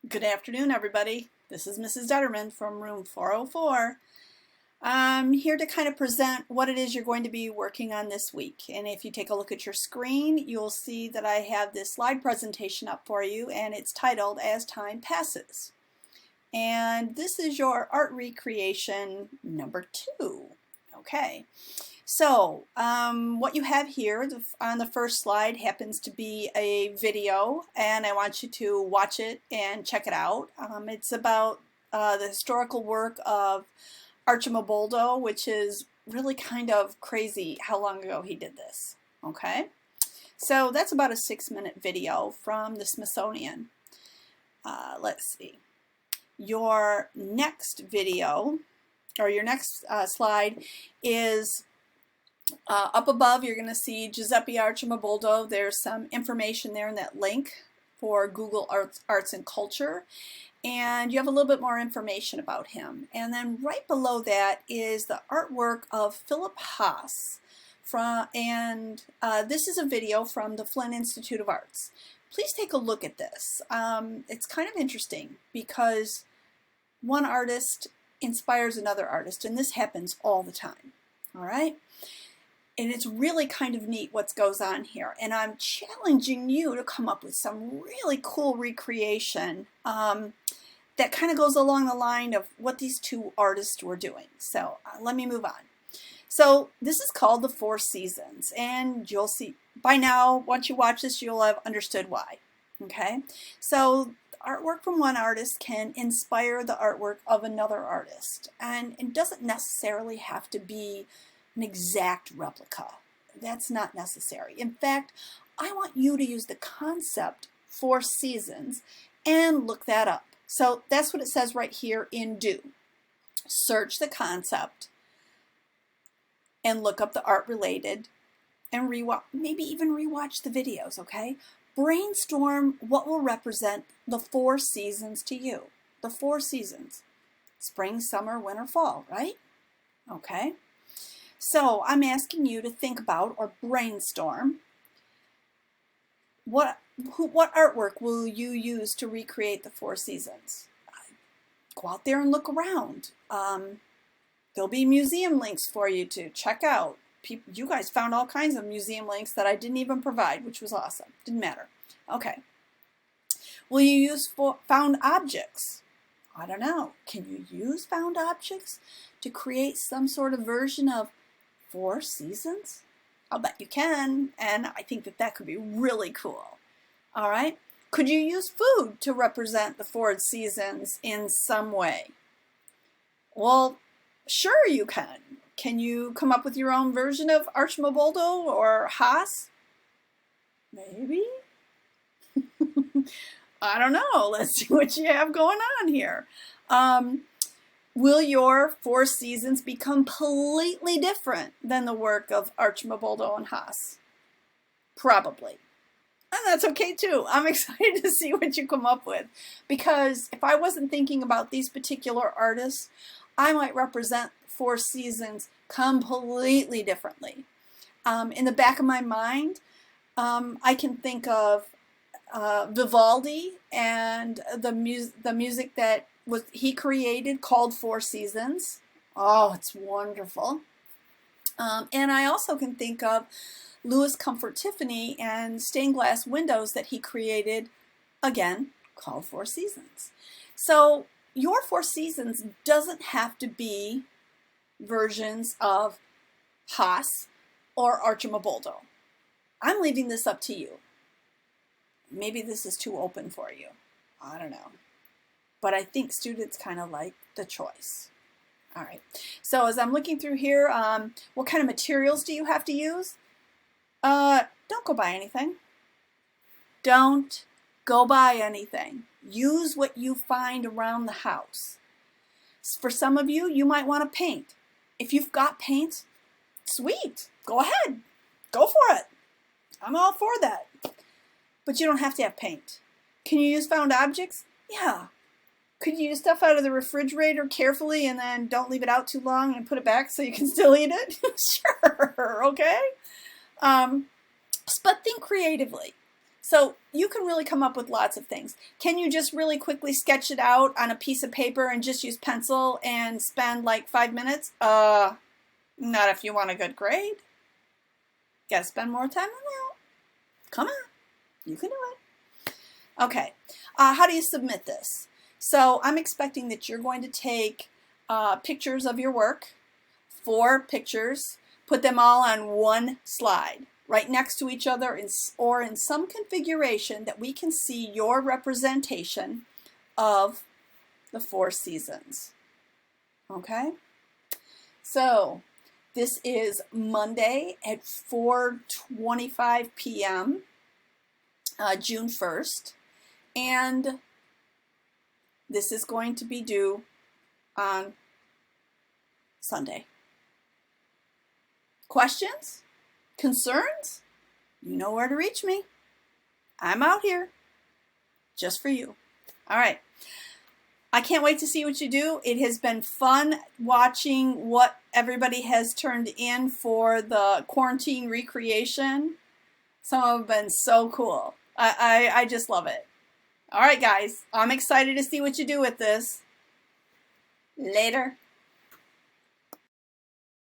Good afternoon, everybody. This is Mrs. Detterman from room 404. I'm here to kind of present what it is you're going to be working on this week. And if you take a look at your screen, you'll see that I have this slide presentation up for you, and it's titled As Time Passes. And this is your art recreation number 2. Okay. So what you have here on the first slide happens to be a video, and I want you to watch it and check it out. It's about the historical work of Archimboldo, which is really kind of crazy how long ago he did this. Okay, so that's about a 6-minute video from the Smithsonian. Let's see. Your next video, or your next slide, is up above. You're going to see Giuseppe Archimboldo. There's some information there in that link for Google Arts and Culture, and you have a little bit more information about him. And then right below that is the artwork of Philip Haas, this is a video from the Flint Institute of Arts. Please take a look at this. It's kind of interesting because one artist inspires another artist, and this happens all the time. All right? And it's really kind of neat what goes on here. And I'm challenging you to come up with some really cool recreation that kind of goes along the line of what these two artists were doing. So let me move on. So this is called The Four Seasons. And you'll see by now, once you watch this, you'll have understood why. Okay? So artwork from one artist can inspire the artwork of another artist. And it doesn't necessarily have to be an exact replica. That's not necessary. In fact, I want you to use the concept Four Seasons and look that up. So that's what it says right here in Do. Search the concept and look up the art related and maybe even rewatch the videos, okay? Brainstorm what will represent the four seasons to you. The four seasons. Spring, summer, winter, fall, right? Okay. So I'm asking you to think about or brainstorm what artwork will you use to recreate the four seasons. Go out there and look around. There'll be museum links for you to check out. You guys found all kinds of museum links that I didn't even provide, which was awesome. Didn't matter. Okay. Will you use found objects? I don't know. Can you use found objects to create some sort of version of Four Seasons? I'll bet you can, and I think that could be really cool. All right. Could you use food to represent the four seasons in some way? Well, sure you can. Can you come up with your own version of Archimboldo or Haas? Maybe. I don't know. Let's see what you have going on here. Will your Four Seasons be completely different than the work of Archimboldo and Haas? Probably. And that's okay too. I'm excited to see what you come up with, because if I wasn't thinking about these particular artists, I might represent Four Seasons completely differently. In the back of my mind, I can think of Vivaldi and the music that he created called Four Seasons. Oh, it's wonderful. And I also can think of Louis Comfort Tiffany and stained glass windows that he created, again, called Four Seasons. So your Four Seasons doesn't have to be versions of Haas or Archimboldo. I'm leaving this up to you. Maybe this is too open for you. I don't know. But I think students kind of like the choice. All right. So as I'm looking through here, what kind of materials do you have to use? Don't go buy anything. Don't go buy anything. Use what you find around the house. For some of you, you might want to paint. If you've got paint, sweet. Go ahead. Go for it. I'm all for that. But you don't have to have paint. Can you use found objects? Yeah. Could you use stuff out of the refrigerator carefully and then don't leave it out too long and put it back so you can still eat it? Sure, okay? But think creatively. So you can really come up with lots of things. Can you just really quickly sketch it out on a piece of paper and just use pencil and spend like 5 minutes? Not if you want a good grade. Gotta spend more time on that. Come on, you can do it. Okay, how do you submit this? So I'm expecting that you're going to take pictures of your work, 4 pictures, put them all on one slide, right next to each other or in some configuration that we can see your representation of the 4 seasons. Okay? So this is Monday at 4:25 p.m., June 1st, and this is going to be due on Sunday. Questions? Concerns? You know where to reach me. I'm out here just for you. All right. I can't wait to see what you do. It has been fun watching what everybody has turned in for the quarantine recreation. Some of them have been so cool. I just love it. All right, guys. I'm excited to see what you do with this. Later.